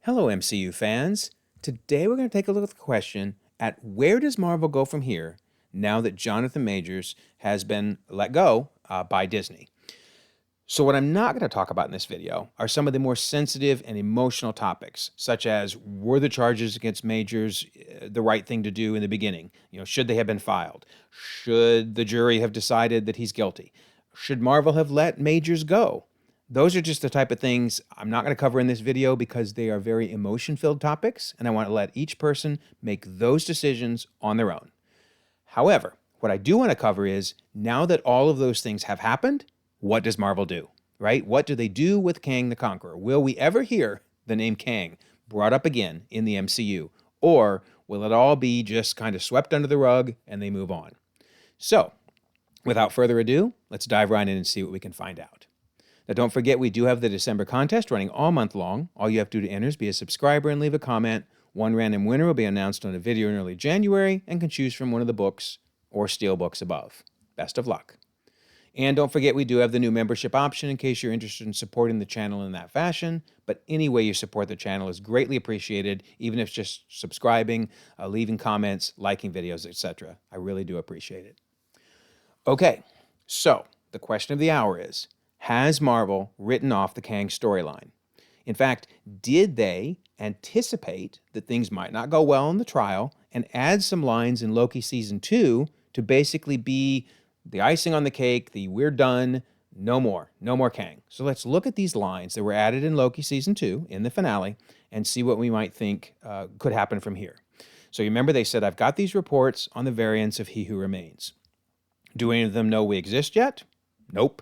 Hello, MCU fans. Today we're going to take a look at the question at where does Marvel go from here now that Jonathan Majors has been let go by Disney. So what I'm not going to talk about in this video are some of the more sensitive and emotional topics, such as were the charges against Majors the right thing to do in the beginning? Should they have been filed? Should the jury have decided that he's guilty? Should Marvel have let Majors go? Those are just the type of things I'm not going to cover in this video because they are very emotion-filled topics, and I want to let each person make those decisions on their own. However, what I do want to cover is, now that all of those things have happened, what does Marvel do, right? What do they do with Kang the Conqueror? Will we ever hear the name Kang brought up again in the MCU? Or will it all be just kind of swept under the rug and they move on? So, without further ado, let's dive right in and see what we can find out. Now, don't forget, we do have the December contest running all month long. All you have to do to enter is be a subscriber and leave a comment. One random winner will be announced on a video in early January and can choose from one of the books or steel books above. Best of luck. And don't forget, we do have the new membership option in case you're interested in supporting the channel in that fashion. But any way you support the channel is greatly appreciated, even if it's just subscribing, leaving comments, liking videos, etc. I really do appreciate it. Okay, so the question of the hour is, has Marvel written off the Kang storyline? In fact, did they anticipate that things might not go well in the trial and add some lines in Loki Season 2 to basically be the icing on the cake, the we're done, no more Kang? So let's look at these lines that were added in Loki Season 2 in the finale and see what we might think could happen from here. So you remember they said, I've got these reports on the variants of He Who Remains. Do any of them know we exist yet? Nope.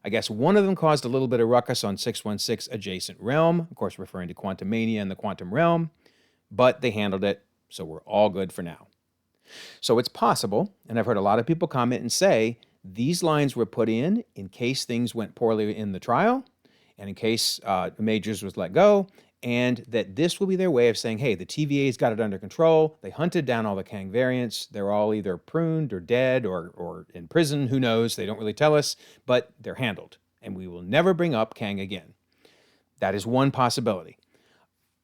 I guess one of them caused a little bit of ruckus on 616 Adjacent Realm, of course referring to Quantumania and the Quantum Realm, but they handled it, so we're all good for now. So it's possible, and I've heard a lot of people comment and say, these lines were put in case things went poorly in the trial, and in case Majors was let go, and that this will be their way of saying, hey, the TVA's got it under control. They hunted down all the Kang variants. They're all either pruned or dead or in prison. Who knows? They don't really tell us, but they're handled. And we will never bring up Kang again. That is one possibility.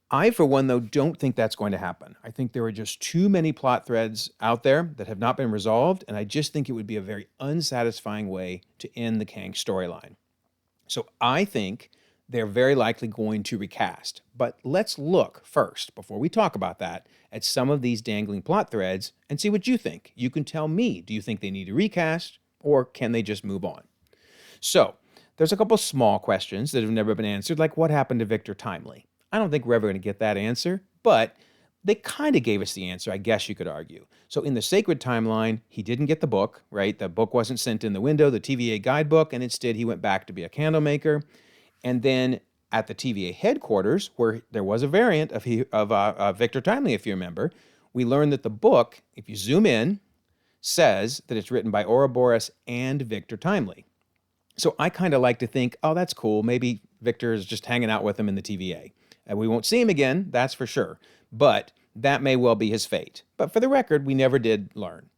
I, for one, though, don't think that's going to happen. I think there are just too many plot threads out there that have not been resolved, and I just think it would be a very unsatisfying way to end the Kang storyline. So I think they're very likely going to recast. But let's look first, before we talk about that, at some of these dangling plot threads and see what you think. You can tell me, do you think they need to recast, or can they just move on? So there's a couple small questions that have never been answered, like what happened to Victor Timely? I don't think we're ever going to get that answer, but they kind of gave us the answer, I guess you could argue. So in the Sacred Timeline, he didn't get the book, right? The book wasn't sent in the window, the TVA guidebook, and instead he went back to be a candle maker. And then at the TVA headquarters, where there was a variant of Victor Timely, if you remember, we learned that the book, if you zoom in, says that it's written by Ouroboros and Victor Timely. So I kind of like to think, oh, that's cool. Maybe Victor is just hanging out with him in the TVA. And we won't see him again, that's for sure. But that may well be his fate. But for the record, we never did learn.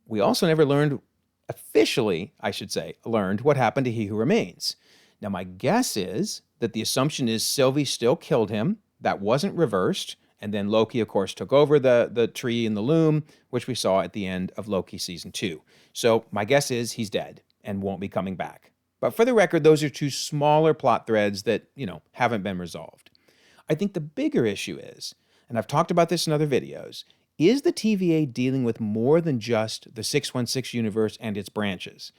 We also never learned, officially, I should say, learned what happened to He Who Remains. Now, my guess is that the assumption is Sylvie still killed him. That wasn't reversed. And then Loki, of course, took over the tree in the loom, which we saw at the end of Loki Season 2. So my guess is he's dead and won't be coming back. But for the record, those are two smaller plot threads that, haven't been resolved. I think the bigger issue is, and I've talked about this in other videos, is the TVA dealing with more than just the 616 universe and its branches?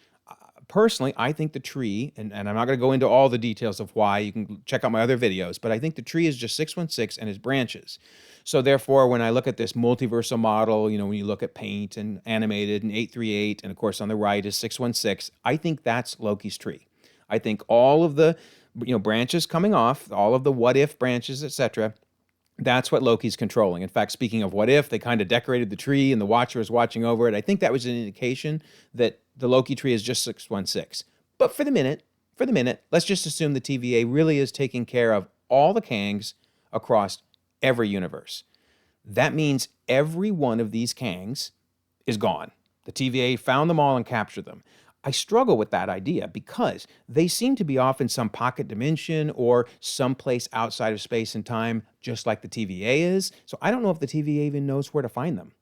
Personally, I think the tree, and I'm not going to go into all the details of why, you can check out my other videos, but I think the tree is just 616 and its branches. So therefore, when I look at this multiversal model, when you look at Paint and Animated and 838, and of course on the right is 616, I think that's Loki's tree. I think all of the branches coming off, all of the what-if branches, etc., that's what Loki's controlling. In fact, speaking of what if, they kind of decorated the tree and the Watcher was watching over it. I think that was an indication that the Loki tree is just 616. But for the minute, let's just assume the TVA really is taking care of all the Kangs across every universe. That means every one of these Kangs is gone. The TVA found them all and captured them. I struggle with that idea because they seem to be off in some pocket dimension or someplace outside of space and time, just like the TVA is. So I don't know if the TVA even knows where to find them.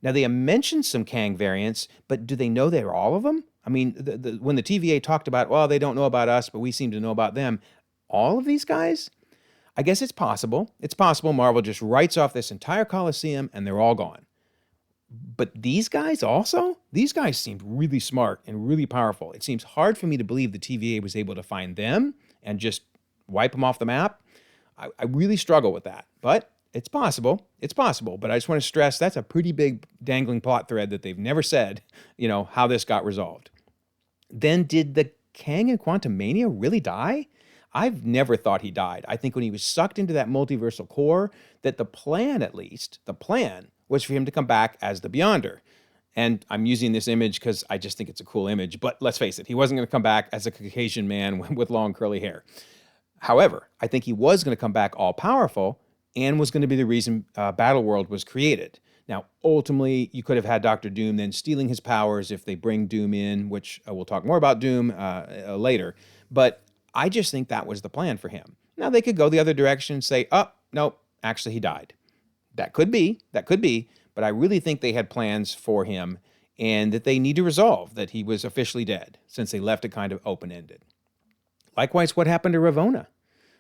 Now, they have mentioned some Kang variants, but do they know they're all of them? I mean, when the TVA talked about, well, they don't know about us, but we seem to know about them, all of these guys? I guess it's possible. It's possible Marvel just writes off this entire Coliseum and they're all gone. But these guys also? These guys seemed really smart and really powerful. It seems hard for me to believe the TVA was able to find them and just wipe them off the map. I really struggle with that. But it's possible. It's possible. But I just want to stress that's a pretty big dangling plot thread that they've never said, how this got resolved. Then did the Kang in Quantumania really die? I've never thought he died. I think when he was sucked into that multiversal core, that the plan, at least, the plan was for him to come back as the Beyonder. And I'm using this image because I just think it's a cool image. But let's face it, he wasn't going to come back as a Caucasian man with long curly hair. However, I think he was going to come back all powerful and was going to be the reason Battleworld was created. Now, ultimately, you could have had Doctor Doom then stealing his powers if they bring Doom in, which we'll talk more about Doom later. But I just think that was the plan for him. Now, they could go the other direction and say, oh, no, actually he died. That could be, but I really think they had plans for him and that they need to resolve that he was officially dead since they left it kind of open-ended. Likewise, what happened to Ravonna?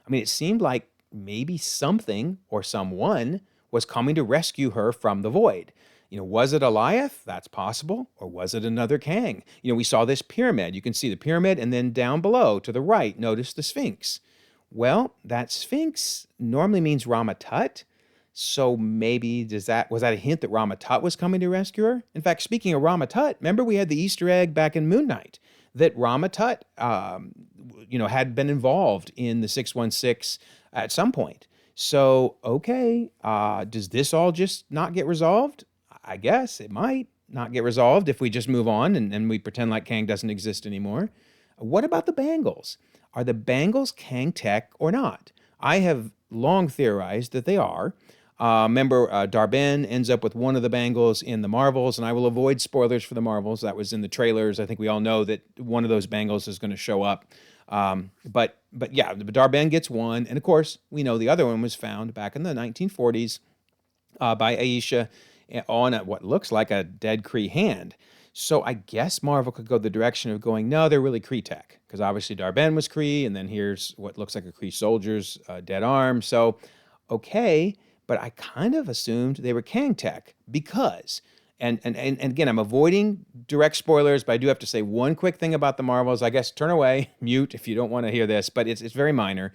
I mean, it seemed like maybe something or someone was coming to rescue her from the void. Was it Eliath? That's possible. Or was it another Kang? We saw this pyramid. You can see the pyramid, and then down below to the right, notice the Sphinx. Well, that Sphinx normally means Rama-Tut. So maybe was that a hint that Rama-Tut was coming to rescue her? In fact, speaking of Rama-Tut, remember we had the Easter egg back in Moon Knight that Rama-Tut, had been involved in the 616 at some point. So, okay, does this all just not get resolved? I guess it might not get resolved if we just move on and we pretend like Kang doesn't exist anymore. What about the Bangles? Are the Bangles Kang tech or not? I have long theorized that they are. Remember, Darben ends up with one of the Bangles in the Marvels, and I will avoid spoilers for the Marvels. That was in the trailers. I think we all know that one of those Bangles is going to show up. But yeah, Darben gets one, and of course, we know the other one was found back in the 1940s by Aisha on what looks like a dead Kree hand. So I guess Marvel could go the direction of going, no, they're really Kree tech, because obviously Darben was Kree, and then here's what looks like a Kree soldier's dead arm. So, okay, but I kind of assumed they were Kang tech because, and again, I'm avoiding direct spoilers, but I do have to say one quick thing about the Marvels. I guess turn away, mute if you don't want to hear this, but it's very minor.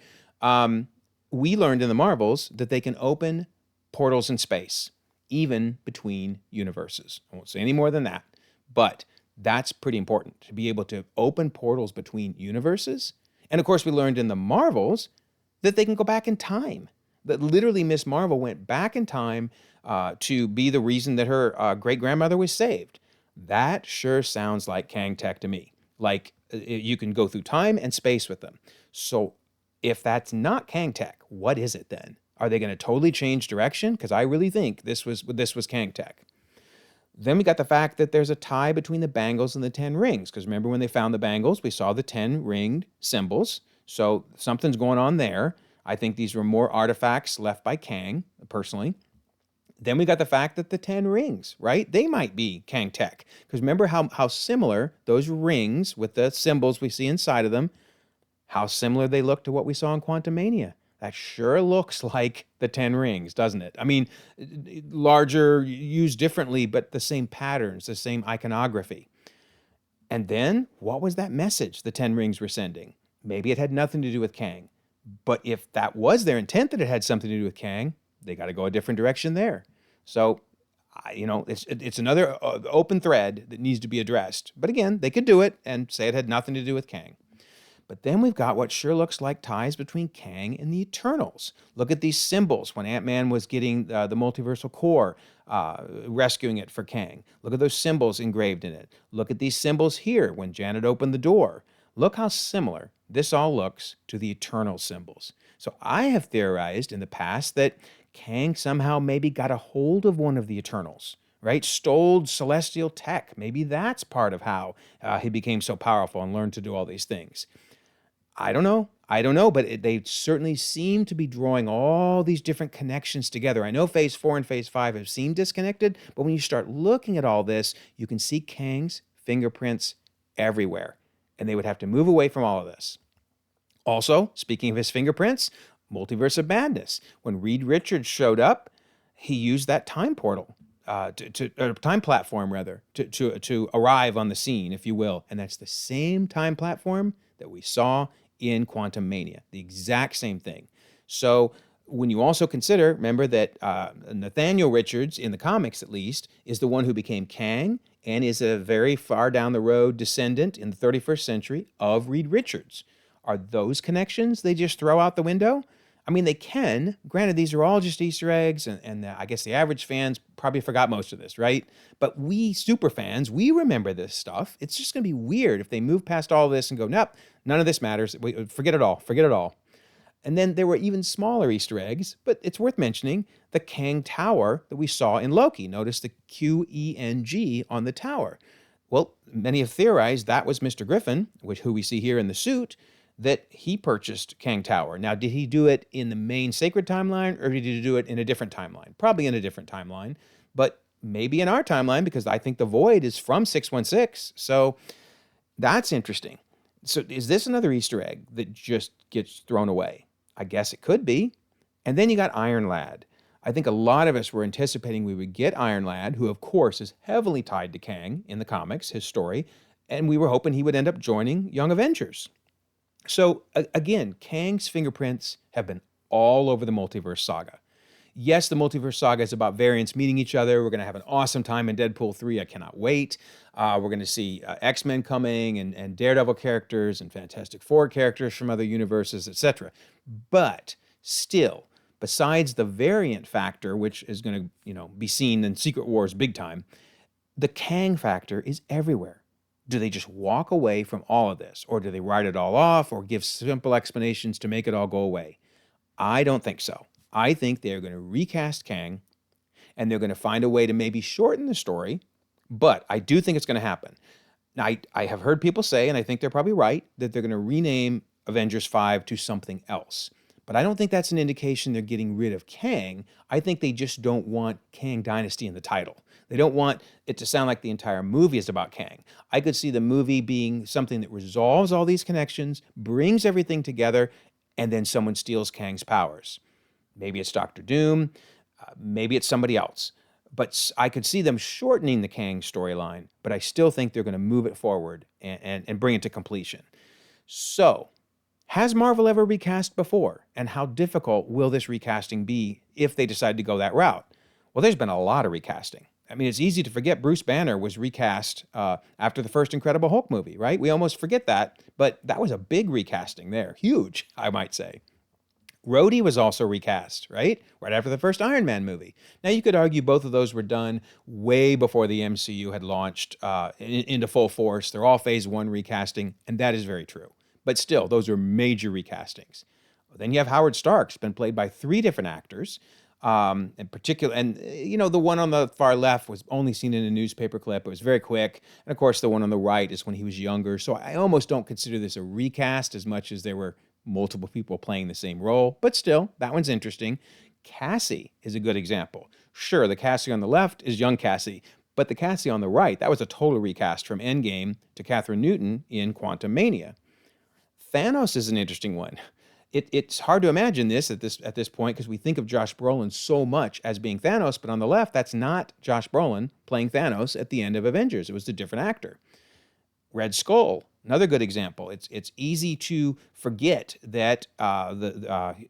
We learned in the Marvels that they can open portals in space, even between universes. I won't say any more than that, but that's pretty important to be able to open portals between universes. And of course, we learned in the Marvels that they can go back in time. That literally Miss Marvel went back in time to be the reason that her great-grandmother was saved. That sure sounds like Kang tech to me. Like you can go through time and space with them. So if that's not Kang tech, what is it then? Are they going to totally change direction? Because I really think this was Kang tech. Then we got the fact that there's a tie between the Bangles and the 10 rings. Because remember when they found the Bangles, we saw the 10 ringed symbols. So something's going on there. I think these were more artifacts left by Kang, personally. Then we got the fact that the 10 rings, right? They might be Kang tech. Because remember how similar those rings with the symbols we see inside of them, how similar they look to what we saw in Quantumania. That sure looks like the 10 rings, doesn't it? I mean, larger, used differently, but the same patterns, the same iconography. And then, what was that message the 10 rings were sending? Maybe it had nothing to do with Kang. But if that was their intent, that it had something to do with Kang, they got to go a different direction there. So, it's another open thread that needs to be addressed. But again, they could do it and say it had nothing to do with Kang. But then we've got what sure looks like ties between Kang and the Eternals. Look at these symbols when Ant-Man was getting the multiversal core, rescuing it for Kang. Look at those symbols engraved in it. Look at these symbols here when Janet opened the door. Look how similar this all looks to the Eternal symbols. So I have theorized in the past that Kang somehow maybe got a hold of one of the Eternals, right? Stole celestial tech. Maybe that's part of how he became so powerful and learned to do all these things. I don't know. I don't know, but they certainly seem to be drawing all these different connections together. I know Phase 4 and Phase 5 have seemed disconnected, but when you start looking at all this, you can see Kang's fingerprints everywhere, and they would have to move away from all of this. Also, speaking of his fingerprints, Multiverse of Madness. When Reed Richards showed up, he used that time portal, time platform rather, to arrive on the scene, if you will. And that's the same time platform that we saw in Quantumania, the exact same thing. So when you also consider, remember that Nathaniel Richards, in the comics at least, is the one who became Kang and is a very far down the road descendant in the 31st century of Reed Richards. Are those connections they just throw out the window? I mean, they can. Granted, these are all just Easter eggs, and I guess the average fans probably forgot most of this, right? But we super fans, we remember this stuff. It's just going to be weird if they move past all this and go, nope, none of this matters. Forget it all. Forget it all. And then there were even smaller Easter eggs, but it's worth mentioning the Kang Tower that we saw in Loki. Notice the Qeng on the tower. Well, many have theorized that was Mr. Gryphon, who we see here in the suit, that he purchased Kang Tower. Now, did he do it in the main sacred timeline, or did he do it in a different timeline? Probably in a different timeline, but maybe in our timeline, because I think the Void is from 616. So that's interesting. So is this another Easter egg that just gets thrown away? I guess it could be. And then you got Iron Lad. I think a lot of us were anticipating we would get Iron Lad, who of course is heavily tied to Kang in the comics, his story, and we were hoping he would end up joining Young Avengers. So again, Kang's fingerprints have been all over the multiverse saga. Yes, the multiverse saga is about variants meeting each other. We're going to have an awesome time in Deadpool 3. I cannot wait. We're going to see X-Men coming and Daredevil characters and Fantastic Four characters from other universes, etc. But still, besides the variant factor, which is going to be seen in Secret Wars big time, the Kang factor is everywhere. Do they just walk away from all of this? Or do they write it all off or give simple explanations to make it all go away? I don't think so. I think they're going to recast Kang and they're going to find a way to maybe shorten the story, but I do think it's going to happen. Now, I have heard people say, and I think they're probably right, that they're going to rename Avengers 5 to something else. But I don't think that's an indication they're getting rid of Kang. I think they just don't want Kang Dynasty in the title. They don't want it to sound like the entire movie is about Kang. I could see the movie being something that resolves all these connections, brings everything together, and then someone steals Kang's powers. Maybe it's Doctor Doom, maybe it's somebody else. But I could see them shortening the Kang storyline, but I still think they're going to move it forward and bring it to completion. So, has Marvel ever recast before? And how difficult will this recasting be if they decide to go that route? Well, there's been a lot of recasting. I mean, it's easy to forget Bruce Banner was recast after the first Incredible Hulk movie, right? We almost forget that, but that was a big recasting there. Huge, I might say. Rhodey was also recast, right? Right after the first Iron Man movie. Now, you could argue both of those were done way before the MCU had launched into full force. They're all Phase 1 recasting, and that is very true. But still, those are major recastings. Then you have Howard Stark's been played by 3 different actors. In particular, and the one on the far left was only seen in a newspaper clip. It was very quick. And of course, the one on the right is when he was younger. So I almost don't consider this a recast as much as there were multiple people playing the same role. But still, that one's interesting. Cassie is a good example. Sure, the Cassie on the left is young Cassie, but the Cassie on the right, that was a total recast from Endgame to Catherine Newton in Quantumania. Thanos is an interesting one. It's hard to imagine this at this point because we think of Josh Brolin so much as being Thanos, but on the left, that's not Josh Brolin playing Thanos at the end of Avengers. It was a different actor. Red Skull, another good example. It's easy to forget that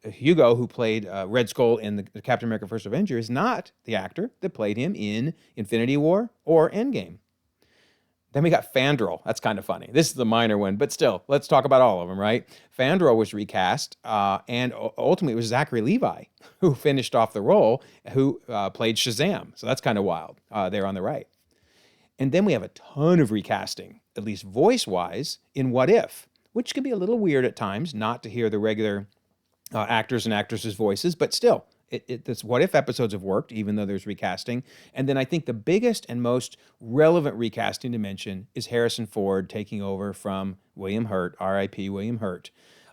Hugo, who played Red Skull in the Captain America: First Avenger, is not the actor that played him in Infinity War or Endgame. Then we got Fandral. That's kind of funny. This is the minor one, but still, let's talk about all of them, right? Fandral was recast, and ultimately it was Zachary Levi who finished off the role, who played Shazam. So that's kind of wild there on the right. And then we have a ton of recasting, at least voice-wise, in What If, which can be a little weird at times not to hear the regular actors and actresses' voices, but still, This what if episodes have worked, even though there's recasting. And then I think the biggest and most relevant recasting to mention is Harrison Ford taking over from William Hurt, R.I.P. William Hurt.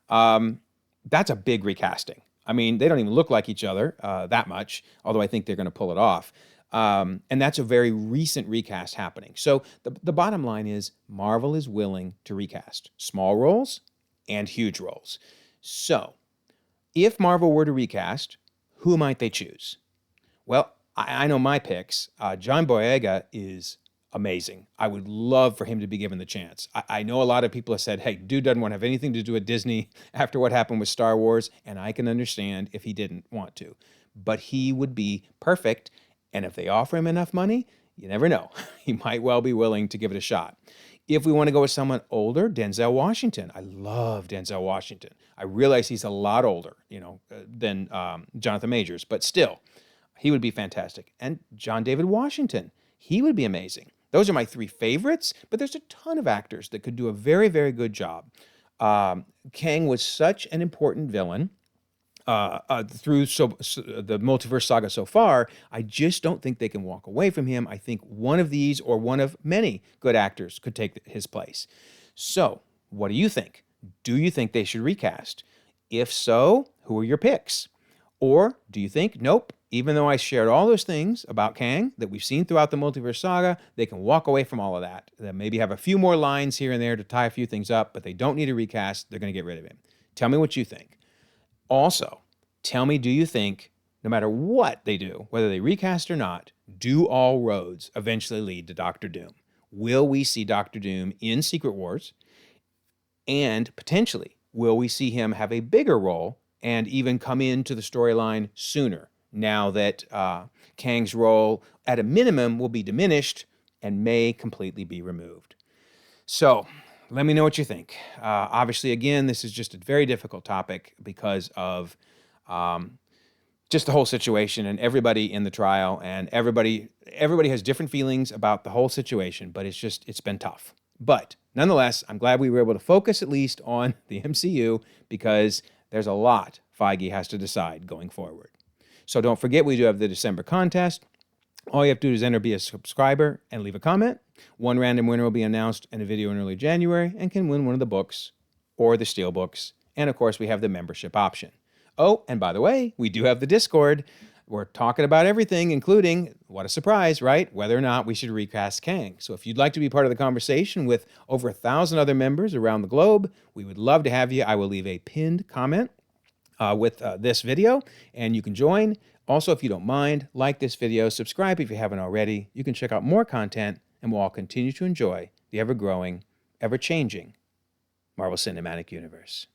That's a big recasting. I mean, they don't even look like each other that much, although I think they're going to pull it off. And that's a very recent recast happening. So the bottom line is Marvel is willing to recast small roles and huge roles. So if Marvel were to recast, who might they choose? Well, I know my picks. John Boyega is amazing. I would love for him to be given the chance. I know a lot of people have said, hey, dude doesn't want to have anything to do with Disney after what happened with Star Wars, and I can understand if he didn't want to. But he would be perfect, and if they offer him enough money, you never know. He might well be willing to give it a shot. If we want to go with someone older, Denzel Washington. I love Denzel Washington. I realize he's a lot older, than Jonathan Majors, but still, he would be fantastic. And John David Washington, he would be amazing. Those are my three favorites, but there's a ton of actors that could do a very, very good job. Kang was such an important villain through the multiverse saga so far. I just don't think they can walk away from him. I think one of these or one of many good actors could take his place. So, what do you think? Do you think they should recast? If so, who are your picks? Or do you think, nope, even though I shared all those things about Kang that we've seen throughout the multiverse saga, they can walk away from all of that. They maybe have a few more lines here and there to tie a few things up, but they don't need a recast. They're going to get rid of him. Tell me what you think. Also, tell me, do you think, no matter what they do, whether they recast or not, do all roads eventually lead to Doctor Doom? Will we see Doctor Doom in Secret Wars? And potentially, will we see him have a bigger role and even come into the storyline sooner, now that Kang's role, at a minimum, will be diminished and may completely be removed? So, let me know what you think. Obviously, again, this is just a very difficult topic because of just the whole situation and everybody in the trial, and everybody has different feelings about the whole situation, but it's been tough. But nonetheless, I'm glad we were able to focus at least on the MCU, because there's a lot Feige has to decide going forward. So don't forget, we do have the December contest. All you have to do is enter, be a subscriber, and leave a comment. One random winner will be announced in a video in early January and can win one of the books or the steel books. And of course, we have the membership option. Oh, and by the way, we do have the Discord. We're talking about everything, including, what a surprise, right? Whether or not we should recast Kang. So if you'd like to be part of the conversation with over 1,000 other members around the globe, we would love to have you. I will leave a pinned comment with this video, and you can join. Also, if you don't mind, like this video, subscribe if you haven't already. You can check out more content, and we'll all continue to enjoy the ever-growing, ever-changing Marvel Cinematic Universe.